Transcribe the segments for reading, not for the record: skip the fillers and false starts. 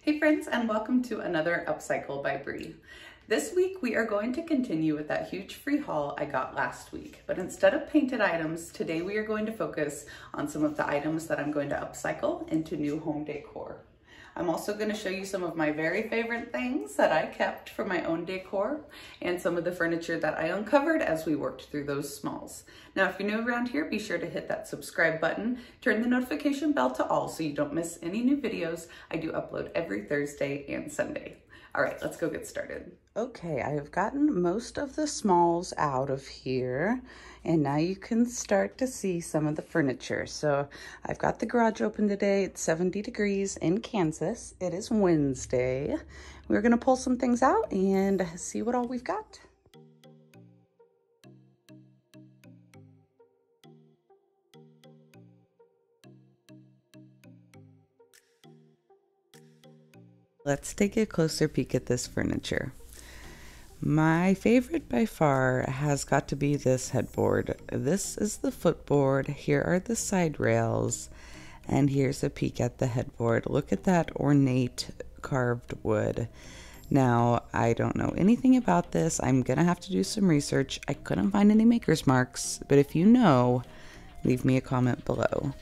Hey friends, and welcome to another Upcycle by Bri. This week we are going to continue with that huge free haul I got last week, but instead of painted items, today we are going to focus on some of the items that I'm going to upcycle into new home decor. I'm also going to show you some of my very favorite things that I kept for my own decor and some of the furniture that I uncovered as we worked through those smalls. Now, if you're new around here, be sure to hit that subscribe button, turn the notification bell to all so you don't miss any new videos. I do upload every Thursday and Sunday. All right, let's go get started. Okay, I have gotten most of the smalls out of here, and now you can start to see some of the furniture. So I've got the garage open today. It's 70 degrees in Kansas. It is Wednesday. We're gonna pull some things out and see what all we've got. Let's take a closer peek at this furniture. My favorite by far has got to be this headboard. This is the footboard. Here are the side rails, and here's a peek at the headboard. Look at that ornate carved wood. Now, I don't know anything about this. I'm gonna have to do some research. I couldn't find any maker's marks, but if you know, leave me a comment below.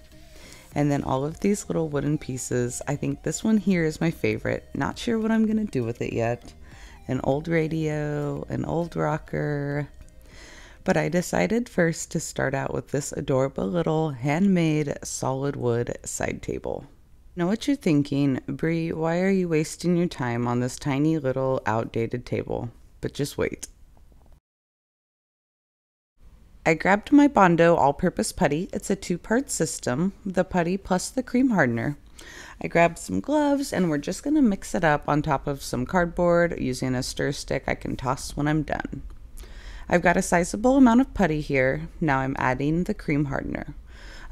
And then all of these little wooden pieces. I think this one here is my favorite. Not sure what I'm gonna do with it yet. An old radio, an old rocker. But I decided first to start out with this adorable little handmade solid wood side table. Know what you're thinking, Bri, why are you wasting your time on this tiny little outdated table? But just wait. I grabbed my Bondo all-purpose putty. It's a two-part system, the putty plus the cream hardener. I grabbed some gloves and we're just gonna mix it up on top of some cardboard using a stir stick I can toss when I'm done. I've got a sizable amount of putty here. Now I'm adding the cream hardener.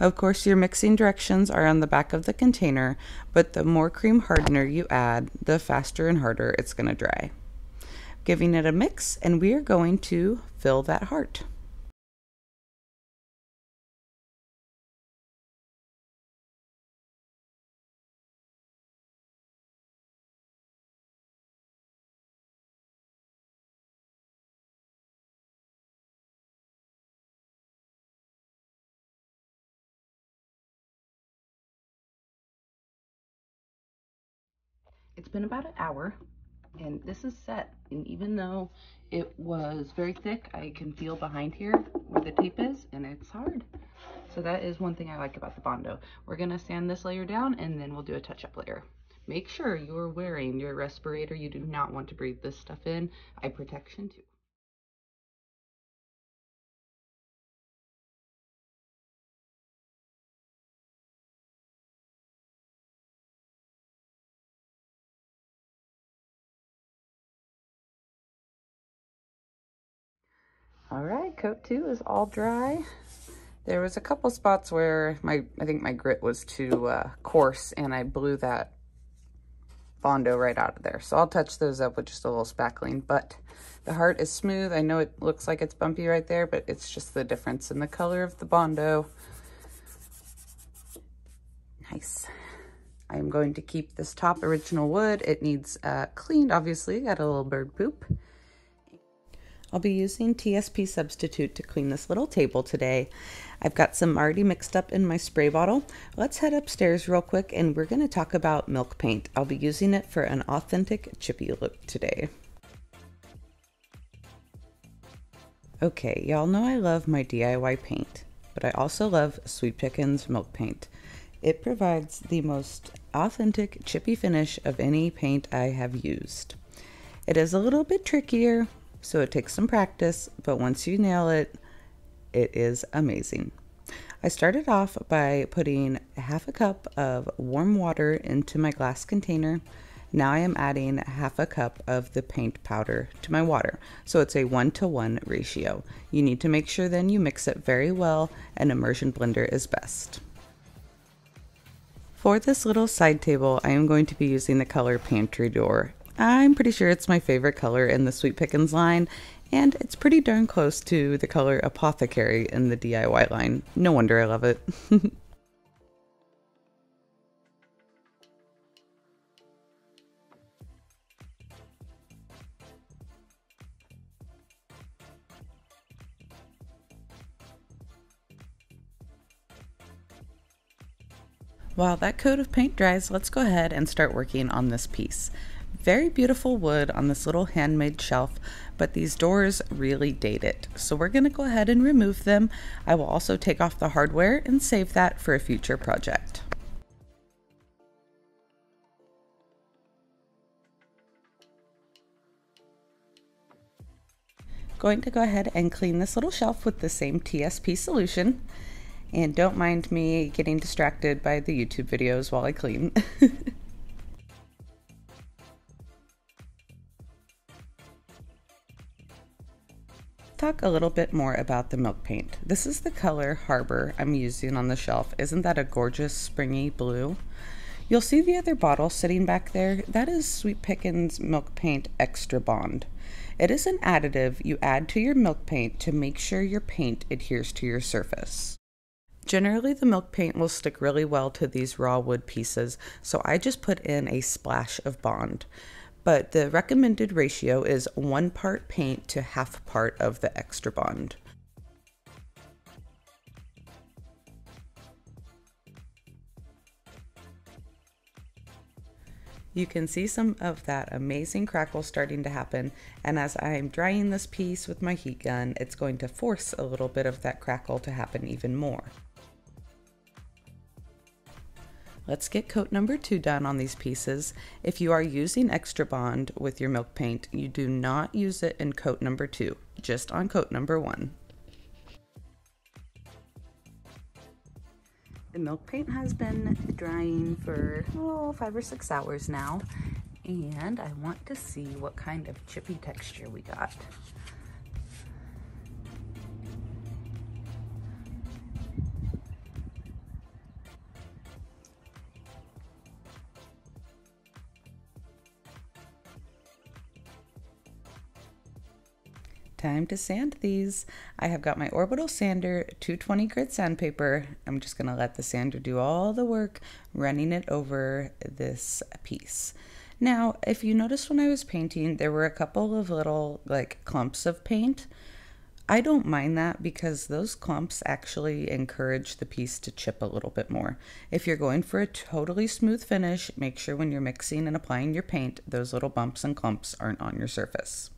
Of course, your mixing directions are on the back of the container, but the more cream hardener you add, the faster and harder it's gonna dry. Giving it a mix, and we are going to fill that heart. It's been about an hour and this is set, and even though it was very thick, I can feel behind here where the tape is and it's hard. So that is one thing I like about the Bondo. We're gonna sand this layer down and then we'll do a touch-up layer. Make sure you're wearing your respirator. You do not want to breathe this stuff in. Eye protection too. All right, coat 2 is all dry. There was a couple spots where I think my grit was too coarse and I blew that Bondo right out of there. So I'll touch those up with just a little spackling, but the heart is smooth. I know it looks like it's bumpy right there, but it's just the difference in the color of the Bondo. Nice. I am going to keep this top original wood. It needs cleaned, obviously. Got a little bird poop. I'll be using TSP Substitute to clean this little table today. I've got some already mixed up in my spray bottle. Let's head upstairs real quick and we're going to talk about milk paint. I'll be using it for an authentic chippy look today. Okay, y'all know I love my DIY paint, but I also love Sweet Pickins milk paint. It provides the most authentic chippy finish of any paint I have used. It is a little bit trickier, so it takes some practice, but once you nail it, it is amazing. I started off by putting half a cup of warm water into my glass container. Now I am adding half a cup of the paint powder to my water. So it's a 1-to-1 ratio. You need to make sure then you mix it very well. An immersion blender is best. For this little side table, I am going to be using the color Pantry Door. I'm pretty sure it's my favorite color in the Sweet Pickins line, and it's pretty darn close to the color Apothecary in the DIY line. No wonder I love it. While that coat of paint dries, let's go ahead and start working on this piece. Very beautiful wood on this little handmade shelf, but these doors really date it. So we're going to go ahead and remove them. I will also take off the hardware and save that for a future project. Going to go ahead and clean this little shelf with the same TSP solution. And don't mind me getting distracted by the YouTube videos while I clean. Talk a little bit more about the milk paint. This is the color Harbor I'm using on the shelf. Isn't that a gorgeous springy blue? You'll see the other bottle sitting back there. That is Sweet Pickins Milk Paint Extra Bond. It is an additive you add to your milk paint to make sure your paint adheres to your surface. Generally, the milk paint will stick really well to these raw wood pieces, so I just put in a splash of Bond. But the recommended ratio is 1 part paint to half part of the extra Bond. You can see some of that amazing crackle starting to happen, and as I'm drying this piece with my heat gun, it's going to force a little bit of that crackle to happen even more. Let's get coat number 2 done on these pieces. If you are using extra Bond with your milk paint, you do not use it in coat number 2, just on coat number 1. The milk paint has been drying for 5 or 6 hours now, and I want to see what kind of chippy texture we got. Time to sand these. I have got my orbital sander, 220 grit sandpaper. I'm just going to let the sander do all the work, running it over this piece. Now, if you noticed when I was painting, there were a couple of little clumps of paint. I don't mind that because those clumps actually encourage the piece to chip a little bit more. If you're going for a totally smooth finish, make sure when you're mixing and applying your paint, those little bumps and clumps aren't on your surface.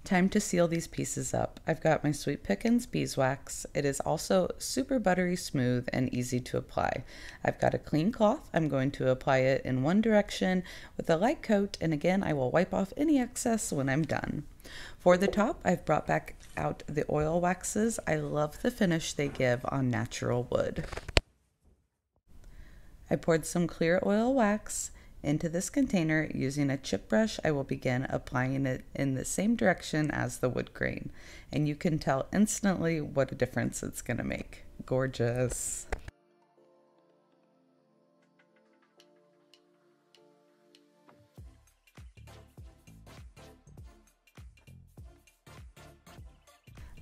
Time to seal these pieces up. I've got my Sweet Pickins Beeswax. It is also super buttery smooth and easy to apply. I've got a clean cloth. I'm going to apply it in one direction with a light coat, and again I will wipe off any excess when I'm done. For the top, I've brought back out the oil waxes. I love the finish they give on natural wood. I poured some clear oil wax into this container. Using a chip brush, I will begin applying it in the same direction as the wood grain, and you can tell instantly what a difference it's going to make. Gorgeous.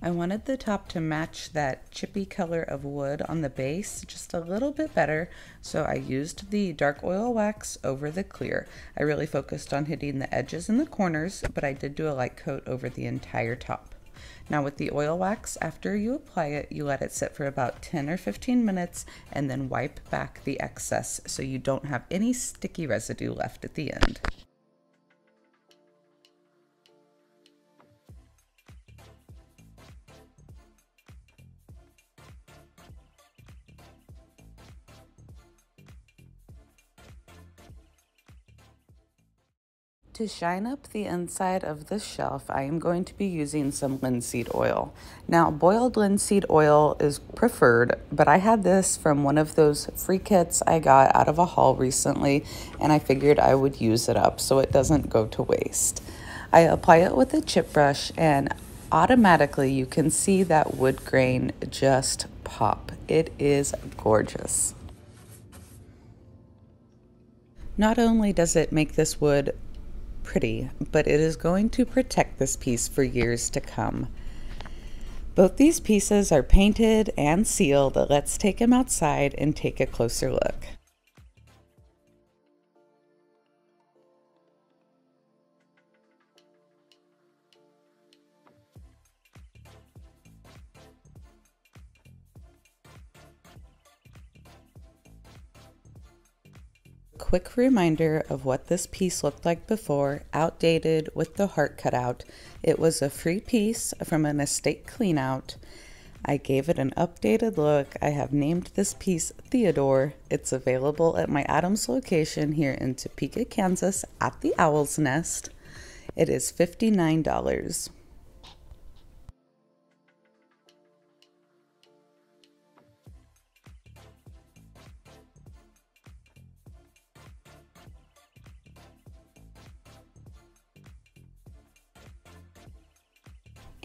I wanted the top to match that chippy color of wood on the base just a little bit better, so I used the dark oil wax over the clear. I really focused on hitting the edges and the corners, but I did do a light coat over the entire top. Now with the oil wax, after you apply it, you let it sit for about 10 or 15 minutes and then wipe back the excess so you don't have any sticky residue left at the end. To shine up the inside of the shelf, I am going to be using some linseed oil. Now, boiled linseed oil is preferred, but I had this from one of those free kits I got out of a haul recently, and I figured I would use it up so it doesn't go to waste. I apply it with a chip brush, and automatically you can see that wood grain just pop. It is gorgeous. Not only does it make this wood pretty, but it is going to protect this piece for years to come. Both these pieces are painted and sealed. Let's take them outside and take a closer look. Quick reminder of what this piece looked like before, outdated with the heart cut out. It was a free piece from an estate clean out. I gave it an updated look. I have named this piece Theodore. It's available at my Adams location here in Topeka, Kansas at the Owl's Nest. It is $59.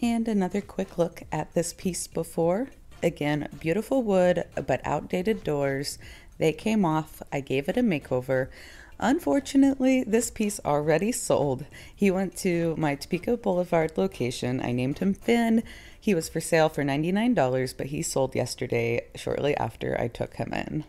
And another quick look at this piece before. Again, beautiful wood, but outdated doors. They came off. I gave it a makeover. Unfortunately, this piece already sold. He went to my Topeka Blvd location. I named him Finn. He was for sale for $99, but he sold yesterday shortly after I took him in.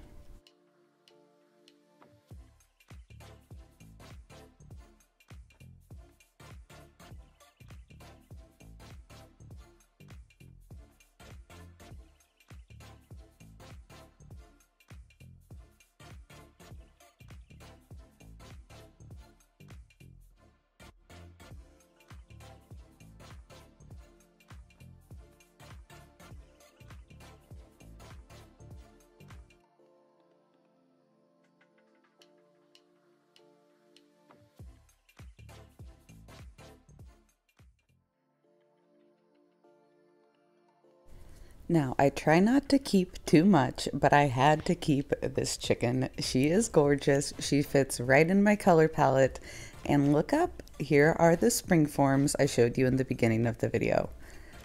Now, I try not to keep too much, but I had to keep this chicken. She is gorgeous. She fits right in my color palette. And look up, here are the Springforms I showed you in the beginning of the video.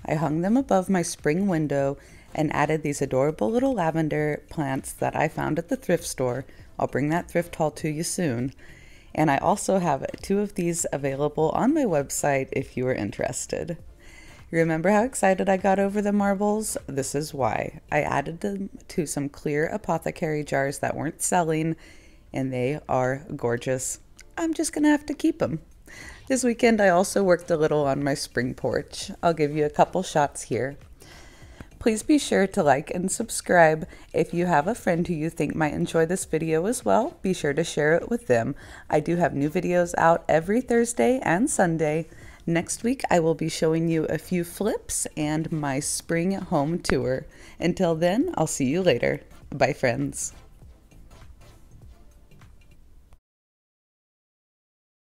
I hung them above my spring window and added these adorable little lavender plants that I found at the thrift store. I'll bring that thrift haul to you soon. And I also have 2 of these available on my website if you are interested. Remember how excited I got over the marbles? This is why. I added them to some clear apothecary jars that weren't selling, and they are gorgeous. I'm just gonna have to keep them. This weekend I also worked a little on my spring porch. I'll give you a couple shots here. Please be sure to like and subscribe. If you have a friend who you think might enjoy this video as well, be sure to share it with them. I do have new videos out every Thursday and Sunday. Next week, I will be showing you a few flips and my spring home tour. Until then, I'll see you later. Bye, friends.